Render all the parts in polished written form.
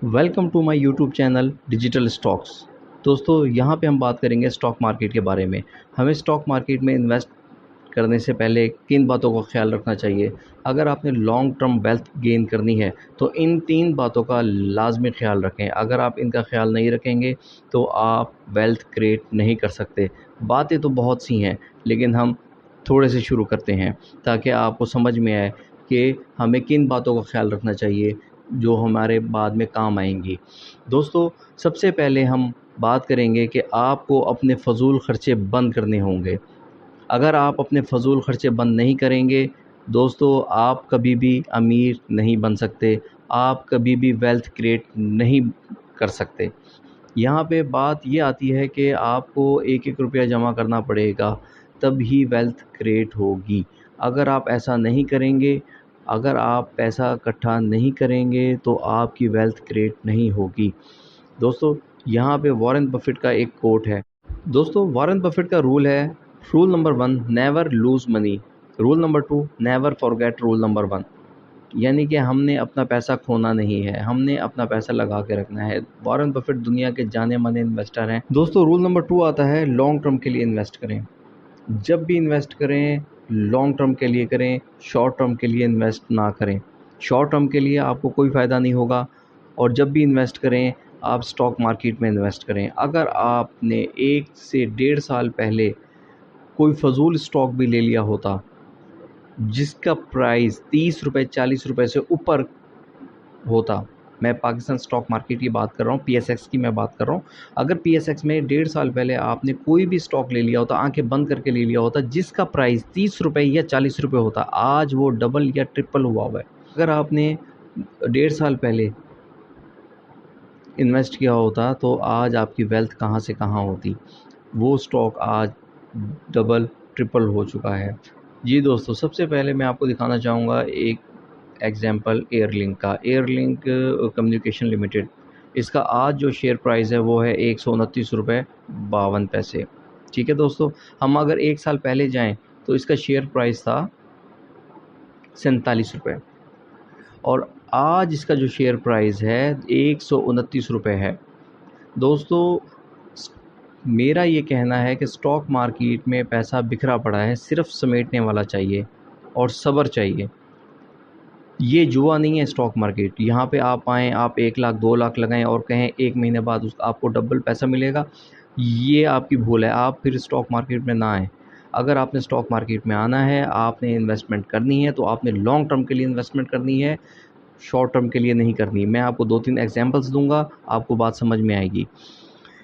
Welcome to my YouTube channel digital stocks. दोस्तों, यहाँ पे हम बात करेंगे स्टॉक मार्केट के बारे में। हमें स्टॉक मार्केट में इन्वेस्ट करने से पहले किन बातों का ख्याल रखना चाहिए। अगर आपने लॉन्ग टर्म वेल्थ गेन करनी है तो इन 3 बातों का लाजमी ख्याल रखें। अगर आप इनका ख्याल नहीं रखेंगे तो आप वेल्थ क्रिएट नहीं कर सकते। बातें तो बहुत सी हैं, लेकिन हम थोड़े से शुरू करते हैं ताकि आपको समझ में आए कि हमें किन बातों का ख्याल रखना चाहिए जो हमारे बाद में काम आएंगी। दोस्तों, सबसे पहले हम बात करेंगे कि आपको अपने फ़जूल ख़र्चे बंद करने होंगे। अगर आप अपने फ़जूल ख़र्चे बंद नहीं करेंगे दोस्तों, आप कभी भी अमीर नहीं बन सकते, आप कभी भी वेल्थ क्रिएट नहीं कर सकते। यहाँ पे बात ये आती है कि आपको एक-एक रुपया जमा करना पड़ेगा, तब ही वेल्थ क्रिएट होगी। अगर आप ऐसा नहीं करेंगे, अगर आप पैसा इकट्ठा नहीं करेंगे, तो आपकी वेल्थ क्रिएट नहीं होगी। दोस्तों, यहाँ पे वॉरेन बफेट का एक कोट है। दोस्तों, वॉरेन बफेट का रूल है, rule number 1 never loose money, rule number 2 never forget rule number 1। यानी कि हमने अपना पैसा खोना नहीं है, हमने अपना पैसा लगा के रखना है। वॉरेन बफेट दुनिया के जाने-माने इन्वेस्टर हैं। दोस्तों, रूल नंबर 2 आता है लॉन्ग टर्म के लिए इन्वेस्ट करें। जब भी इन्वेस्ट करें, लॉन्ग टर्म के लिए करें, शॉर्ट टर्म के लिए इन्वेस्ट ना करें। शॉर्ट टर्म के लिए आपको कोई फ़ायदा नहीं होगा, और जब भी इन्वेस्ट करें, आप स्टॉक मार्केट में इन्वेस्ट करें। अगर आपने 1 से 1.5 साल पहले कोई फ़ज़ूल स्टॉक भी ले लिया होता जिसका प्राइस ₹30 ₹40 से ऊपर होता, मैं पाकिस्तान स्टॉक मार्केट की बात कर रहा हूँ, पीएसएक्स की मैं बात कर रहा हूँ। अगर पीएसएक्स में 1.5 साल पहले आपने कोई भी स्टॉक ले लिया होता, आंखें बंद करके ले लिया होता, जिसका प्राइस ₹30 या ₹40 होता, आज वो डबल या ट्रिपल हुआ है। अगर आपने 1.5 साल पहले इन्वेस्ट किया होता तो आज आपकी वेल्थ कहाँ से कहाँ होती। वो स्टॉक आज डबल ट्रिपल हो चुका है। जी दोस्तों, सबसे पहले मैं आपको दिखाना चाहूँगा एक एग्जाम्पल एयरलिंक का। एयरलिंक कम्युनिकेशन लिमिटेड, इसका आज जो शेयर प्राइस है वो है ₹129.52। ठीक है दोस्तों, हम अगर 1 साल पहले जाएं तो इसका शेयर प्राइस था ₹47 और आज इसका जो शेयर प्राइस है ₹129 है। दोस्तों, मेरा ये कहना है कि स्टॉक मार्केट में पैसा बिखरा पड़ा है, सिर्फ समेटने वाला चाहिए और सब्र चाहिए। ये जुआ नहीं है स्टॉक मार्केट। यहाँ पे आप आएँ, आप 1 लाख 2 लाख लगाएं और कहें 1 महीने बाद उस आपको डबल पैसा मिलेगा, ये आपकी भूल है। आप फिर स्टॉक मार्केट में ना आएँ। अगर आपने स्टॉक मार्केट में आना है, आपने इन्वेस्टमेंट करनी है, तो आपने लॉन्ग टर्म के लिए इन्वेस्टमेंट करनी है, शॉर्ट टर्म के लिए नहीं करनी। मैं आपको 2-3 एग्जांपल्स दूँगा, आपको बात समझ में आएगी।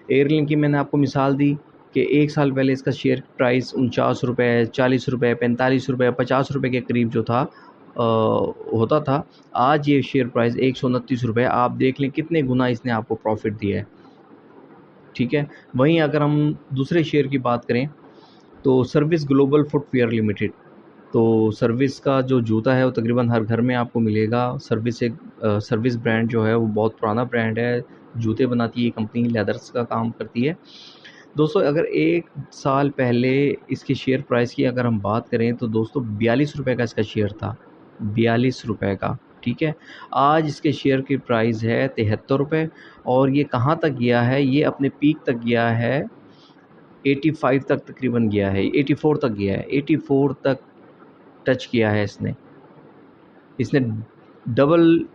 एयरलिंक की मैंने आपको मिसाल दी कि 1 साल पहले इसका शेयर प्राइस ₹49, ₹40, ₹45, ₹50 के करीब जो था होता था। आज ये शेयर प्राइस ₹129, आप देख लें कितने गुना इसने आपको प्रॉफ़िट दिया है। ठीक है? वहीं अगर हम दूसरे शेयर की बात करें तो सर्विस ग्लोबल फुटवियर लिमिटेड, तो सर्विस का जो जूता है वो तकरीबन हर घर में आपको मिलेगा। सर्विस एक सर्विस ब्रांड जो है वो बहुत पुराना ब्रांड है, जूते बनाती है ये कंपनी, लेदर्स का काम करती है। दोस्तों, अगर 1 साल पहले इसके शेयर प्राइस की अगर हम बात करें तो दोस्तों ₹42 का इसका शेयर था, ₹42 का, ठीक है? आज इसके शेयर की प्राइस है ₹73 और ये कहाँ तक गया है, ये अपने पीक तक गया है 85 तक तकरीबन गया है, 84 तक गया है, 84 तक टच किया है इसने। इसने डबल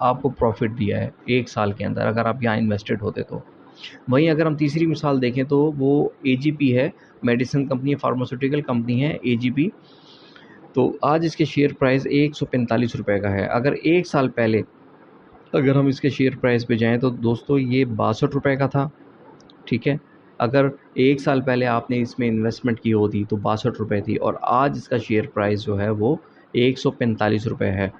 आपको प्रॉफ़िट दिया है 1 साल के अंदर, अगर आप यहाँ इन्वेस्टेड होते तो। वहीं अगर हम तीसरी मिसाल देखें तो वो एजीपी है, मेडिसिन कंपनी है, फार्मास्यूटिकल कंपनी है एजीपी। तो आज इसके शेयर प्राइस ₹145 का है। अगर 1 साल पहले अगर हम इसके शेयर प्राइस पे जाएँ तो दोस्तों ये ₹62 का था, ठीक है? अगर 1 साल पहले आपने इसमें इन्वेस्टमेंट की होती तो ₹62 थी और आज इसका शेयर प्राइस जो है वो ₹145 है।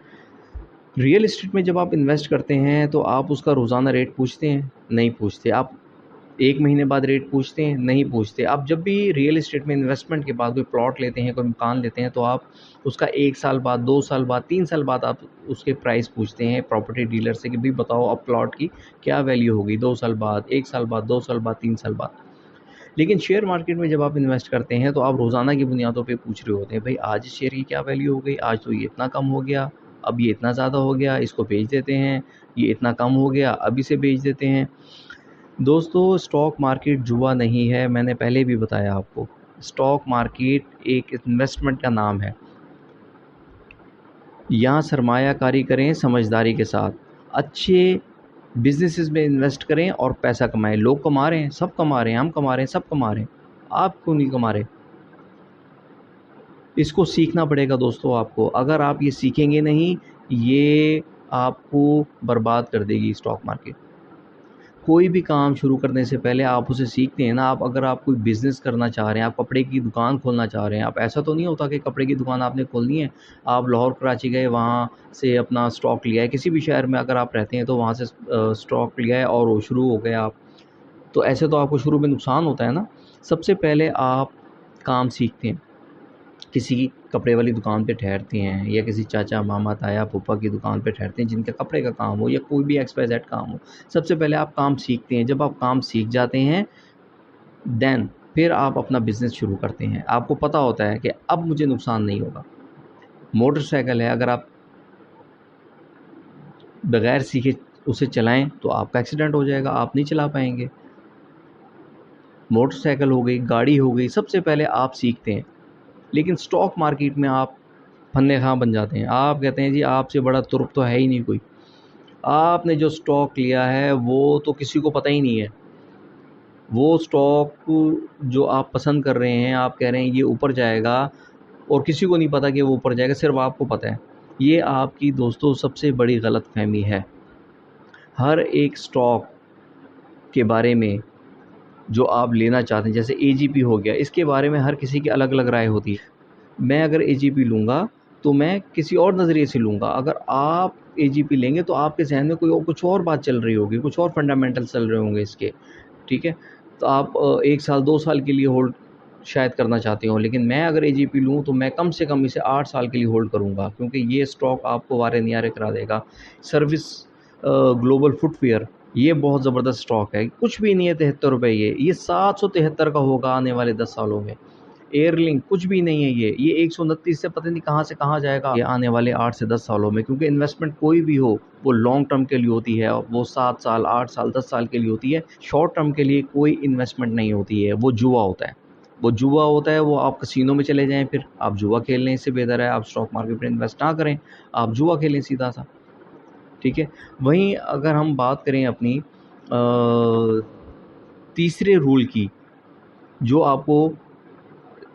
रियल एस्टेट में जब आप इन्वेस्ट करते हैं तो आप उसका रोज़ाना रेट पूछते हैं? नहीं पूछते। आप 1 महीने बाद रेट पूछते हैं? नहीं पूछते। आप जब भी रियल एस्टेट में इन्वेस्टमेंट के बाद कोई प्लॉट लेते हैं, कोई मकान लेते हैं तो आप उसका 1 साल बाद, 2 साल बाद, 3 साल बाद आप उसके प्राइस पूछते हैं प्रॉपर्टी डीलर से कि भई बताओ अब प्लॉट की क्या वैल्यू होगी 2 साल बाद, 1 साल बाद, 2 साल बाद, 3 साल बाद। लेकिन शेयर मार्केट में जब आप इन्वेस्ट करते हैं तो आप रोज़ाना की बुनियादों पे पूछ रहे होते हैं, भई आज इस शेयर की क्या वैल्यू हो गई? आज तो ये इतना कम हो गया, अब ये इतना ज़्यादा हो गया, इसको बेच देते हैं, ये इतना कम हो गया, अब इसे बेच देते हैं। दोस्तों, स्टॉक मार्केट जुआ नहीं है, मैंने पहले भी बताया आपको। स्टॉक मार्केट एक इन्वेस्टमेंट का नाम है। यहाँ सरमायाकारी करें समझदारी के साथ, अच्छे बिजनेसेस में इन्वेस्ट करें और पैसा कमाएं। लोग कमा रहे हैं, सब कमा रहे हैं, हम कमा रहे हैं, सब कमा रहे हैं, आप क्यों नहीं कमा रहे? इसको सीखना पड़ेगा दोस्तों आपको। अगर आप ये सीखेंगे नहीं, ये आपको बर्बाद कर देगी स्टॉक मार्केट। कोई भी काम शुरू करने से पहले आप उसे सीखते हैं ना। आप अगर आप कोई बिज़नेस करना चाह रहे हैं, आप कपड़े की दुकान खोलना चाह रहे हैं, आप ऐसा तो नहीं होता कि कपड़े की दुकान आपने खोलनी है, आप लाहौर कराची गए, वहाँ से अपना स्टॉक लिया है। किसी भी शहर में अगर आप रहते हैं तो वहाँ से स्टॉक लिया है और वो शुरू हो गए आप। तो ऐसे तो आपको शुरू में नुकसान होता है ना। सबसे पहले आप काम सीखते हैं, किसी कपड़े वाली दुकान पे ठहरते हैं, या किसी चाचा मामा ताया फूफा की दुकान पे ठहरते हैं जिनका कपड़े का काम हो, या कोई भी XYZ काम हो। सबसे पहले आप काम सीखते हैं। जब आप काम सीख जाते हैं, देन फिर आप अपना बिज़नेस शुरू करते हैं। आपको पता होता है कि अब मुझे नुकसान नहीं होगा। मोटरसाइकिल है, अगर आप बगैर सीखे उसे चलाएं तो आपका एक्सीडेंट हो जाएगा, आप नहीं चला पाएंगे। मोटरसाइकिल हो गई, गाड़ी हो गई, सबसे पहले आप सीखते हैं। लेकिन स्टॉक मार्केट में आप फन्ने खां बन जाते हैं। आप कहते हैं जी आपसे बड़ा तुर्क तो है ही नहीं कोई। आपने जो स्टॉक लिया है वो तो किसी को पता ही नहीं है। वो स्टॉक जो आप पसंद कर रहे हैं, आप कह रहे हैं ये ऊपर जाएगा, और किसी को नहीं पता कि वो ऊपर जाएगा, सिर्फ आपको पता है। ये आपकी दोस्तों सबसे बड़ी गलतफहमी है। हर एक स्टॉक के बारे में जो आप लेना चाहते हैं, जैसे AGP हो गया, इसके बारे में हर किसी की अलग अलग राय होती है। मैं अगर AGP लूँगा तो मैं किसी और नज़रिए से लूँगा। अगर आप AGP लेंगे तो आपके ज़हन में कोई और कुछ और बात चल रही होगी, कुछ और फंडामेंटल चल रहे होंगे इसके, ठीक है? तो आप 1 साल 2 साल के लिए होल्ड शायद करना चाहते हो, लेकिन मैं अगर AGP लूँ तो मैं कम से कम इसे 8 साल के लिए होल्ड करूँगा, क्योंकि ये स्टॉक आपको वारे नियारे करा देगा। सर्विस ग्लोबल फुटवियर, ये बहुत ज़बरदस्त स्टॉक है। कुछ भी नहीं है 73 रुपये, ये 773 का होगा आने वाले 10 सालों में। एयरलिंक कुछ भी नहीं है ये 129 से पता नहीं कहाँ से कहाँ जाएगा ये आने वाले 8 से 10 सालों में। क्योंकि इन्वेस्टमेंट कोई भी हो वो लॉन्ग टर्म के लिए होती है, वो 7 साल 8 साल 10 साल के लिए होती है। शॉर्ट टर्म के लिए कोई इन्वेस्टमेंट नहीं होती है, वो जुआ होता है। वो जुआ होता है, वो आप कसिनो में चले जाएं, फिर आप जुआ खेल लें। इससे बेहतर है आप स्टॉक मार्केट में इन्वेस्ट ना करें, आप जुआ खेलें सीधा सा, ठीक है। वहीं अगर हम बात करें अपनी तीसरे रूल की, जो आपको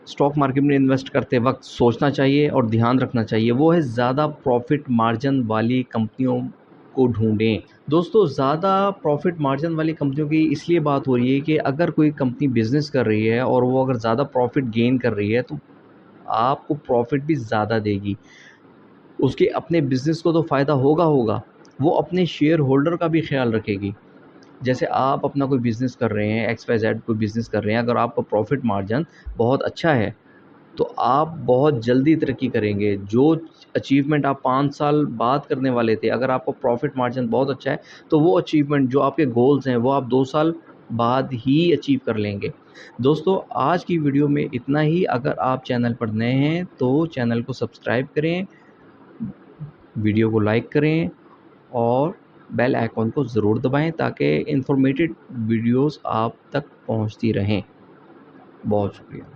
स्टॉक मार्केट में इन्वेस्ट करते वक्त सोचना चाहिए और ध्यान रखना चाहिए, वो है ज़्यादा प्रॉफिट मार्जिन वाली कंपनियों को ढूंढें। दोस्तों, ज़्यादा प्रॉफिट मार्जिन वाली कंपनियों की इसलिए बात हो रही है कि अगर कोई कंपनी बिज़नेस कर रही है और वो अगर ज़्यादा प्रॉफिट गेन कर रही है तो आपको प्रॉफिट भी ज़्यादा देगी। उसके अपने बिज़नेस को तो फ़ायदा होगा, वो अपने शेयर होल्डर का भी ख्याल रखेगी। जैसे आप अपना कोई बिज़नेस कर रहे हैं, XYZ कोई बिज़नेस कर रहे हैं, अगर आपका प्रॉफिट मार्जिन बहुत अच्छा है तो आप बहुत जल्दी तरक्की करेंगे। जो अचीवमेंट आप 5 साल बाद करने वाले थे, अगर आपका प्रॉफिट मार्जिन बहुत अच्छा है तो वो अचीवमेंट जो आपके गोल्स हैं वो आप 2 साल बाद ही अचीव कर लेंगे। दोस्तों, आज की वीडियो में इतना ही। अगर आप चैनल पर नए हैं तो चैनल को सब्सक्राइब करें, वीडियो को लाइक करें और बेल आइकॉन को ज़रूर दबाएं ताकि इन्फॉर्मेटिव वीडियोस आप तक पहुंचती रहें। बहुत शुक्रिया।